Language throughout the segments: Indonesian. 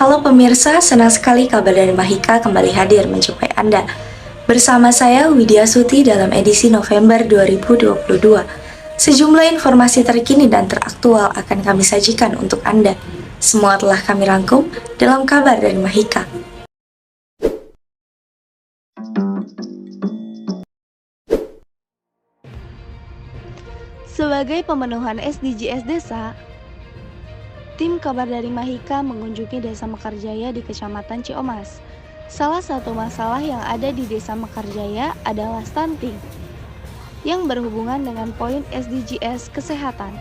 Halo pemirsa, senang sekali kabar dari Mahika kembali hadir menjumpai Anda. Bersama saya Widya Suti dalam edisi November 2022. Sejumlah informasi terkini dan teraktual akan kami sajikan untuk Anda. Semua telah kami rangkum dalam kabar dari Mahika. Sebagai pemenuhan SDGs Desa, tim kabar dari Mahika mengunjungi Desa Mekarjaya di Kecamatan Ciomas. Salah satu masalah yang ada di Desa Mekarjaya adalah stunting, yang berhubungan dengan poin SDGs kesehatan.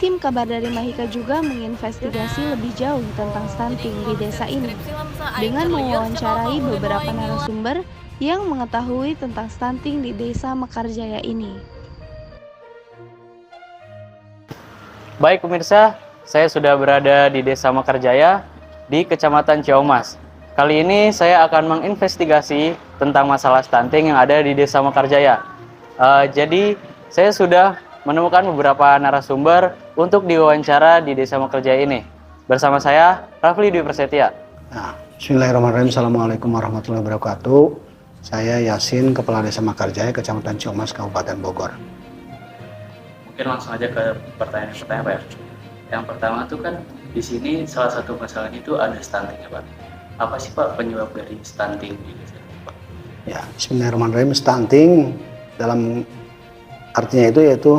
Tim kabar dari Mahika juga menginvestigasi lebih jauh tentang stunting di desa ini, dengan mewawancarai beberapa narasumber yang mengetahui tentang stunting di Desa Mekarjaya ini. Baik pemirsa, saya sudah berada di Desa Mekarjaya di Kecamatan Ciomas. Kali ini saya akan menginvestigasi tentang masalah stunting yang ada di Desa Mekarjaya. Jadi saya sudah menemukan beberapa narasumber untuk diwawancara di Desa Mekarjaya ini. Bersama saya, Rafli Dwi Prasetya. Bismillahirrahmanirrahim. Assalamualaikum warahmatullahi wabarakatuh. Saya Yasin, Kepala Desa Mekarjaya, Kecamatan Ciomas, Kabupaten Bogor. Mungkin langsung aja ke pertanyaan-pertanyaan Pak ya. Yang pertama tuh kan di sini salah satu masalahnya itu ada stunting ya Pak. Apa sih Pak penyebab dari stunting di desa ini Pak? Ya, Bismillahirrahmanirrahim. Stunting dalam artinya itu yaitu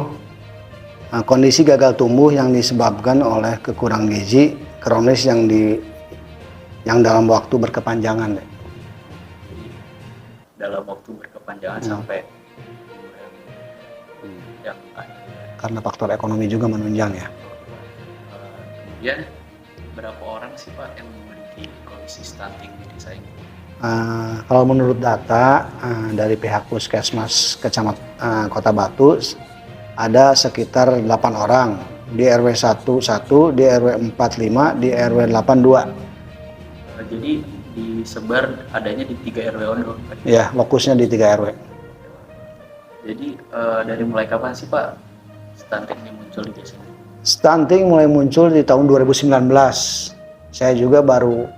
kondisi gagal tumbuh yang disebabkan oleh kekurangan gizi kronis yang dalam waktu berkepanjangan. Dalam waktu berkepanjangan sampai yang karena faktor ekonomi juga menunjang ya. Kemudian berapa orang sih Pak yang memiliki kondisi stunting di desa ini? Kalau menurut data dari pihak Puskesmas Kota Batu ada sekitar 8 orang di RW 11, di RW 45, di RW 82. Jadi disebar adanya di 3 RW doang Pak? Ya, fokusnya di 3 RW. Jadi dari mulai kapan sih Pak stunting ini muncul di desa ini? Stunting mulai muncul di tahun 2019. Saya juga baru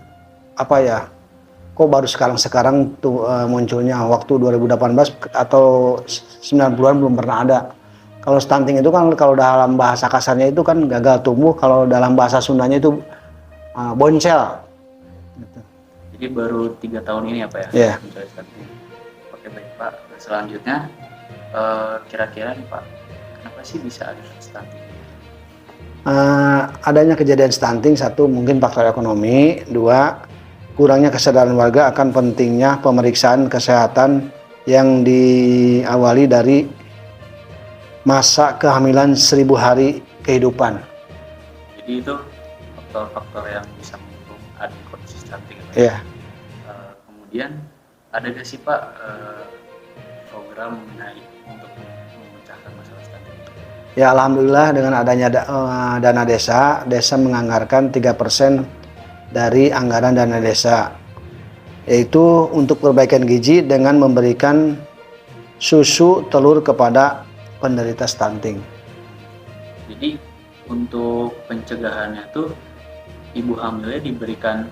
kok baru sekarang tuh munculnya. Waktu 2018 atau 90-an belum pernah ada. Kalau stunting itu kan kalau dalam bahasa kasarnya itu kan gagal tumbuh, kalau dalam bahasa Sundanya itu boncel. Jadi baru 3 tahun ini ya Pak ya? Iya. Muncul stunting. Oke baik Pak, selanjutnya kira-kira nih Pak, kenapa sih bisa ada stunting? Adanya kejadian stunting, satu mungkin faktor ekonomi, dua kurangnya kesadaran warga akan pentingnya pemeriksaan kesehatan yang diawali dari masa kehamilan 1000 hari kehidupan. Jadi itu faktor-faktor yang bisa mendukung ada kondisi stunting. Iya. Kemudian ada nggak sih Pak program mengenai untuk memecahkan masalah stunting? Ya alhamdulillah dengan adanya dana desa menganggarkan 3% dari anggaran dana desa, yaitu untuk perbaikan gizi dengan memberikan susu telur kepada penderita stunting. Jadi untuk pencegahannya tuh ibu hamilnya diberikan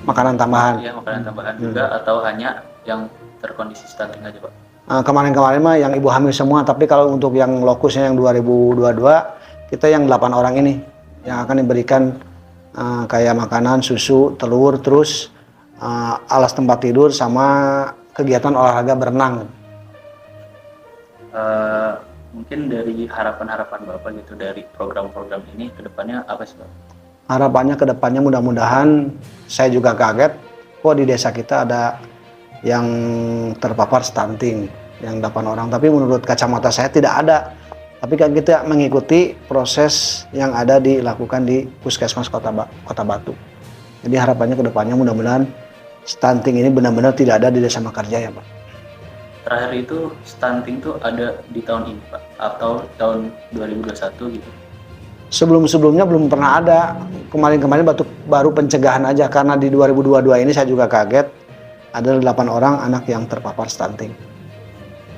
makanan tambahan. Ya, makanan tambahan juga atau hanya yang terkondisi stunting aja Pak? Kemarin-kemarin mah yang ibu hamil semua, tapi kalau untuk yang lokusnya yang 2022 kita yang 8 orang ini yang akan diberikan kayak makanan, susu, telur, terus alas tempat tidur sama kegiatan olahraga berenang. Mungkin dari harapan-harapan Bapak gitu dari program-program ini kedepannya apa sih Pak? Harapannya kedepannya mudah-mudahan, saya juga kaget kok di desa kita ada yang terpapar stunting yang 8 orang, tapi menurut kacamata saya tidak ada. Tapi kan kita mengikuti proses yang ada dilakukan di Puskesmas Kota Batu. Jadi harapannya ke depannya mudah-mudahan stunting ini benar-benar tidak ada di Desa Mekarjaya, Pak. Terakhir itu stunting tuh ada di tahun ini Pak atau tahun 2021 gitu? Sebelum-sebelumnya belum pernah ada. Kemarin-kemarin baru pencegahan aja, karena di 2022 ini saya juga kaget ada 8 orang anak yang terpapar stunting.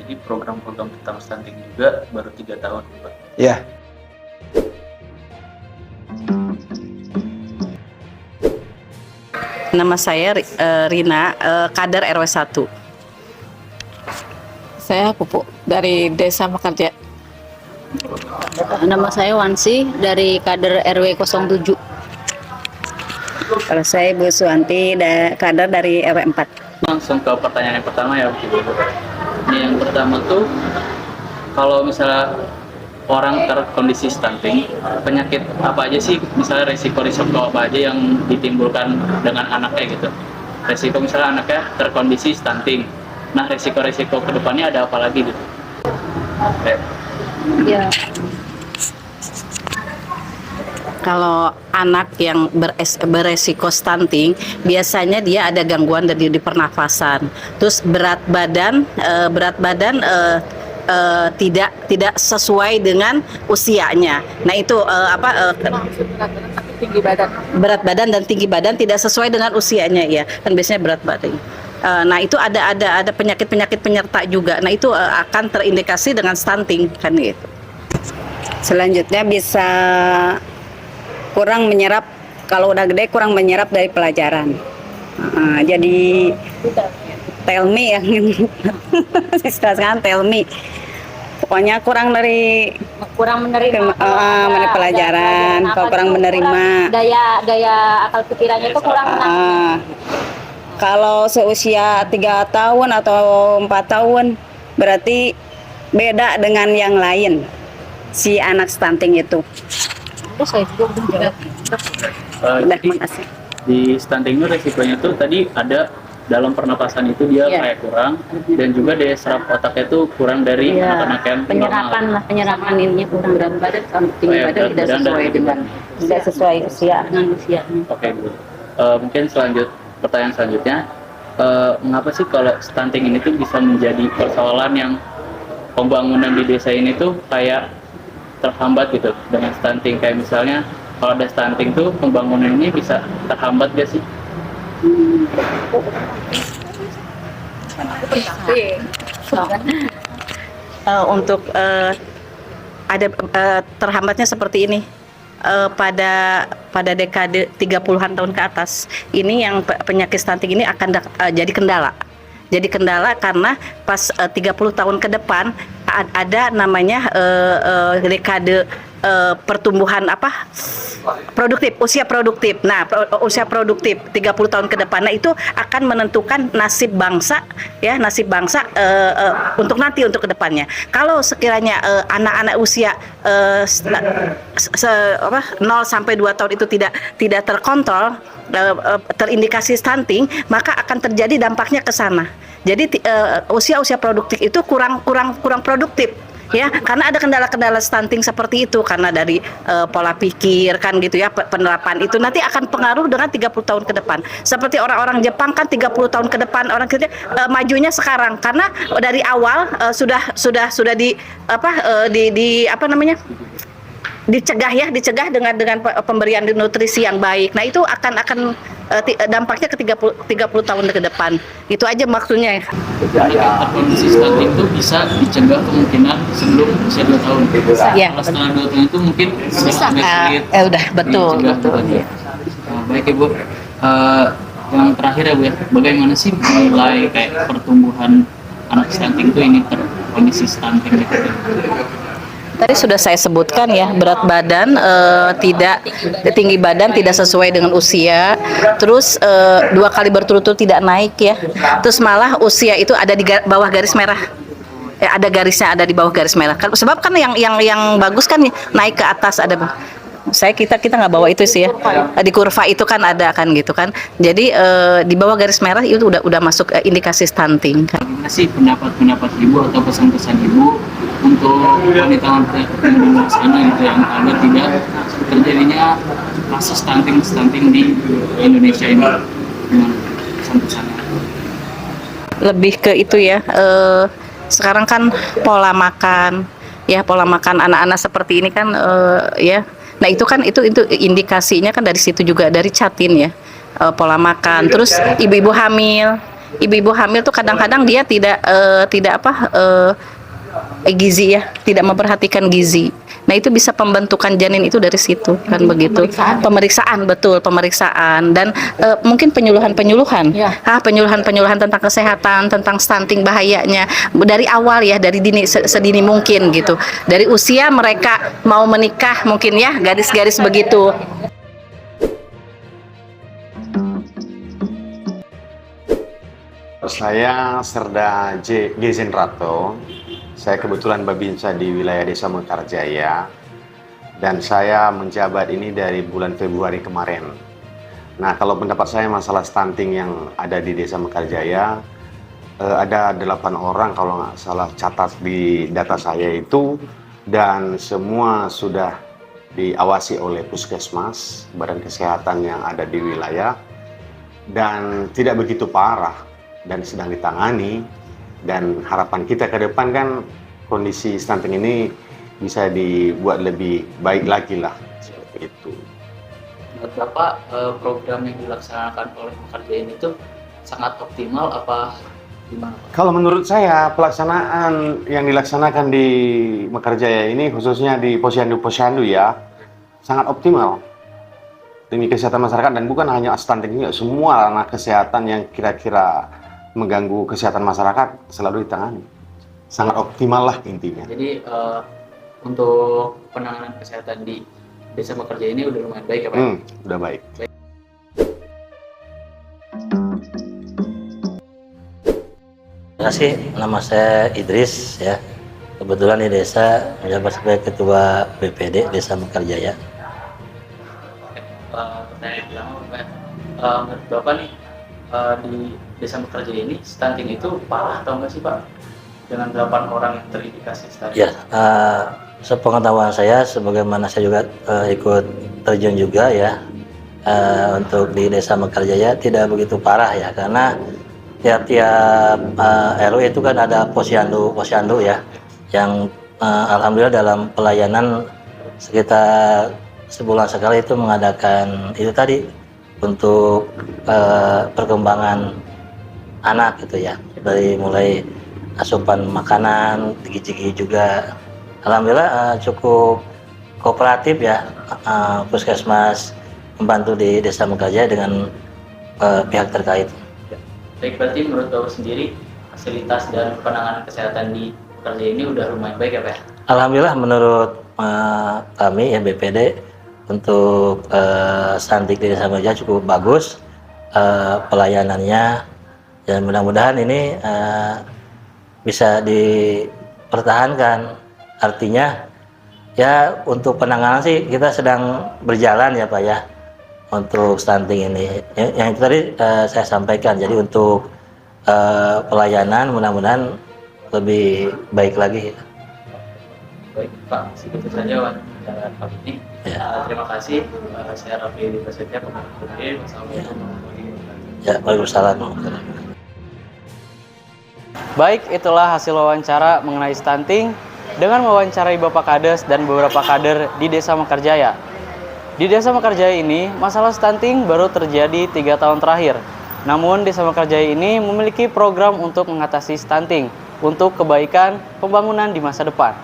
Jadi program-program tentang stunting juga baru 3 tahun Pak? Ya. Nama saya Rina, kader RW 1. Saya Pupuk dari Desa Mekarjaya. Nama saya Wansi dari kader RW 07. Kalau saya Bu Suwanti, kader dari RW 4. Langsung ke pertanyaan yang pertama ya, Bu. Ini yang pertama tuh, kalau misalnya orang terkondisi stunting, penyakit apa aja sih, misalnya resiko-resiko apa aja yang ditimbulkan dengan anaknya gitu. Resiko misalnya anaknya terkondisi stunting, nah resiko-resiko kedepannya ada apa lagi gitu. Oke. Ya, Kalau anak yang beresiko stunting, biasanya dia ada gangguan dari di pernafasan. Terus berat badan tidak sesuai dengan usianya. Nah itu Tinggi badan. berat badan dan tinggi badan tidak sesuai dengan usianya ya. Kan biasanya berat badan. Nah itu ada penyakit penyerta juga. Nah itu akan terindikasi dengan stunting kan gitu. Selanjutnya bisa kurang menyerap, kalau udah gede kurang menyerap dari pelajaran. Jadi tell me yang sekarang tell me. Pokoknya kurang menerima pelajaran, kalau kurang menerima. daya akal pikirannya itu kurang. Kalau seusia 3 tahun atau 4 tahun berarti beda dengan yang lain si anak stunting itu. Saya juga udah jawab. Udah, Jadi makasih. di stunting itu resikonya tuh tadi ada dalam pernapasan itu dia Iya. kayak kurang, dan juga daya serap otaknya tuh kurang dari Iya, anak-anak yang penyerapan ininya kurang. Berat badan sama tinggi badan berat tidak badan dan sesuai tinggi dengan badan. Tidak sesuai usia dengan usianya. Oke, Bu. Mungkin pertanyaan selanjutnya, mengapa sih kalau stunting ini tuh bisa menjadi persoalan yang pembangunan di desa ini tuh kayak terhambat gitu dengan stunting? Kayak misalnya kalau ada stunting tuh pembangunan ini bisa terhambat gak sih? Untuk ada terhambatnya seperti ini. Pada dekade 30-an tahun ke atas ini yang penyakit stunting ini akan jadi kendala. Jadi kendala karena pas 30 tahun ke depan ada namanya dekade pertumbuhan produktif, usia produktif. Nah, usia produktif 30 tahun ke depan. Nah, itu akan menentukan nasib bangsa ya, nasib bangsa untuk ke depannya. Kalau sekiranya anak-anak usia 0 sampai 2 tahun itu tidak terkontrol, terindikasi stunting, maka akan terjadi dampaknya ke sana. Jadi usia produktif itu kurang produktif. Ya, karena ada kendala-kendala stunting seperti itu, karena dari pola pikir kan gitu ya, penerapan itu nanti akan pengaruh dengan 30 tahun ke depan. Seperti orang-orang Jepang kan 30 tahun ke depan, orang kita majunya sekarang karena dari awal sudah dicegah dengan pemberian nutrisi yang baik. Nah, itu akan dampaknya ke 30 tahun ke depan. Itu aja maksudnya. Anak yang terkondisi stunting itu bisa dicegah kemungkinan sebelum usia 2 tahun. Iya, Kalau setelah 2 tahun itu mungkin sudah sulit. Udah betul. Dicegah. Baik Ibu. Yang terakhir ya Bu ya, bagaimana sih mulai kayak pertumbuhan anak stunting itu ini terkondisi stunting gitu? Tadi sudah saya sebutkan ya, berat badan tinggi badan tidak sesuai dengan usia, terus 2 kali berturut-turut tidak naik ya, terus malah usia itu ada di bawah garis merah. Ada garisnya, ada di bawah garis merah. Sebab kan yang bagus kan naik ke atas ada. Kita nggak bawa itu sih ya. Di kurva itu kan ada kan gitu kan. Jadi di bawah garis merah itu udah masuk indikasi stunting kan. Bagaimana sih pendapat Ibu atau pesan-pesan Ibu untuk wanita-wanita yang di luar sana gitu yang agar tidak terjadinya kasus stunting di Indonesia ini, dengan pesan-pesannya? Lebih ke itu ya. Sekarang kan pola makan anak-anak seperti ini kan ya. Nah, itu indikasinya kan dari situ juga, dari Catin ya. Pola makan. Terus ibu-ibu hamil tuh kadang-kadang dia tidak gizi ya, tidak memperhatikan gizi. Nah itu bisa pembentukan janin itu dari situ kan begitu. Pemeriksaan betul, pemeriksaan dan mungkin penyuluhan-penyuluhan, penyuluhan-penyuluhan tentang kesehatan, tentang stunting bahayanya dari awal ya, dari dini sedini mungkin gitu. Dari usia mereka mau menikah mungkin ya, garis-garis begitu. Saya Serda Gezen Rato. Saya kebetulan babinsa di wilayah Desa Mekarjaya dan saya menjabat ini dari bulan Februari kemarin. Nah, kalau pendapat saya masalah stunting yang ada di Desa Mekarjaya, ada 8 orang kalau nggak salah catat di data saya itu, dan semua sudah diawasi oleh puskesmas, badan kesehatan yang ada di wilayah, dan tidak begitu parah dan sedang ditangani. Dan harapan kita ke depan kan kondisi stunting ini bisa dibuat lebih baik lagi lah, seperti itu. Menurut Bapak, program yang dilaksanakan oleh Mekarjaya itu sangat optimal apa gimana, Pak? Kalau menurut saya pelaksanaan yang dilaksanakan di Mekarjaya ini, khususnya di posyandu-posyandu ya, sangat optimal demi kesehatan masyarakat, dan bukan hanya stunting ini, semua ranah kesehatan yang kira-kira mengganggu kesehatan masyarakat selalu ditangani. Sangat optimal lah intinya. Jadi untuk penanganan kesehatan di Desa Mekarjaya ini udah lumayan baik ya Pak? Udah baik. Terima kasih, nama saya Idris ya. Kebetulan di desa menjabat sebagai Ketua BPD Desa Mekarjaya. Pertanyaan pertama Pak, menurut Bapak nih, di Desa Mekarjaya ini stunting itu parah atau enggak sih Pak? Dengan 8 orang yang terindikasi stunting. Ya, sepengetahuan saya, sebagaimana saya juga ikut terjun juga ya, untuk di Desa Mekarjaya tidak begitu parah ya, karena tiap-tiap RW itu kan ada posyandu ya, yang alhamdulillah dalam pelayanan sekitar sebulan sekali itu mengadakan itu tadi untuk perkembangan anak gitu ya, dari mulai asupan makanan, gigi juga. Alhamdulillah cukup kooperatif ya, puskesmas membantu di Desa Mekarjaya dengan pihak terkait. Baik, berarti menurut Bapak sendiri fasilitas dan penanganan kesehatan di Mekarjaya ini udah lumayan baik ya Pak? Alhamdulillah menurut kami ya BPD untuk stunting di Desa Mekarjaya cukup bagus pelayanannya, dan mudah-mudahan ini bisa dipertahankan. Artinya ya untuk penanganan sih kita sedang berjalan ya Pak ya untuk stunting ini. Yang itu tadi saya sampaikan, jadi untuk pelayanan mudah-mudahan lebih baik lagi. Baik Pak, segitu saja wawancara kali ini. Ya. Terima kasih. Saya Raffi Prasetya, Pemain BPD. Wassalamualaikum warahmatullahi wabarakatuh. Ya, waalaikumsalam. Baik, itulah hasil wawancara mengenai stunting dengan mewawancarai Bapak Kades dan beberapa kader di Desa Mekarjaya. Di Desa Mekarjaya ini, masalah stunting baru terjadi 3 tahun terakhir. Namun, Desa Mekarjaya ini memiliki program untuk mengatasi stunting untuk kebaikan pembangunan di masa depan.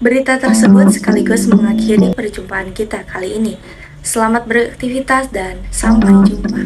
Berita tersebut sekaligus mengakhiri perjumpaan kita kali ini. Selamat beraktivitas dan sampai jumpa.